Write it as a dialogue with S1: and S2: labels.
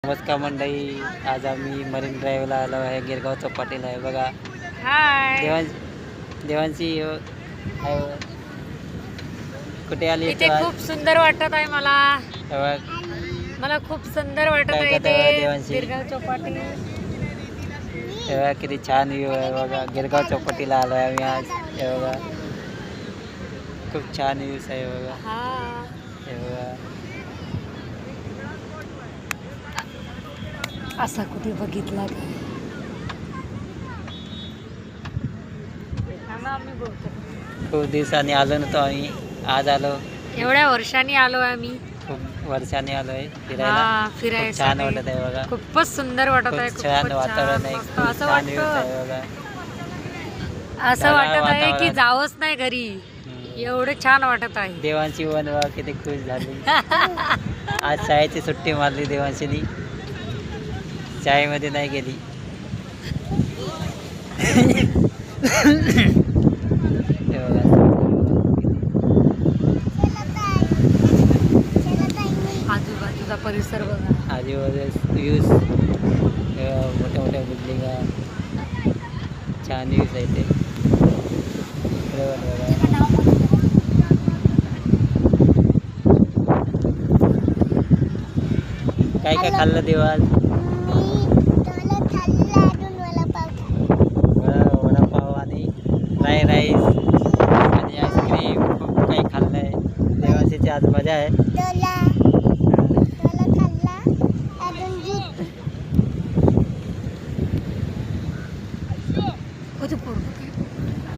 S1: नमस्कार मंडळी, आज आम्ही मरीन ड्राईव्हला आलो आहे. गिरगाव चौपाटीला आहे बघा.
S2: हाय.
S1: देवांची कुठे आली
S2: इथे खूप सुंदर वाटत आहे मला. मला खूप सुंदर वाटत
S1: काय
S2: आहे
S1: करता बघा
S2: इथे
S1: देवांशी?
S2: गिरगाव चौपाटी.
S1: तेव्हा किती छान व्ह्यू आहे बघा. गिरगाव चौपाटीला आलो आहे आम्ही आज. हे बघा खूप छान व्ह्यूज आहे बघा.
S2: हा.
S1: हे बघा
S2: असा कुठे बघितला का? आम्ही बोलतो.
S1: खूप दिवसांनी आलो नव्हतो आम्ही, आज आलो.
S2: एवढ्या वर्षांनी आलो आम्ही.
S1: खूप वर्षांनी आलो आहे फिरायला.
S2: हा,
S1: खूप
S2: फिरायसाठी.
S1: छान वाटत आहे बघा.
S2: खूपच सुंदर वाटत आहे.
S1: खूप छान वातावरण आहे.
S2: मस्त.
S1: खूप
S2: असं
S1: छान व्ह्यूज
S2: वाटतं,
S1: आहे बघा.
S2: असं वाटत आहे की
S1: वातावरण.
S2: जावंच नाही घरी. एवढं छान वाटत आहे.
S1: देवांची वनवा किती खुश झाली. आज शाळेची सुट्टी मारली देवांशीनी. शाळेमध्ये नाही गेली. हे बघा.
S2: आजूबाजूचा परिसर बघा.
S1: आजूबाजूला व्ह्यूज, मोठ्या मोठ्या बिल्डिंगा, छान व्ह्यूज आहे ते. इकडे पण बघा. काय काय खाल्लं देवा? वडापाव आणि फ्राय राईस आणि आईस्क्रीम खूप काही खाल्लं आहे. देवाची आज मजा आहे.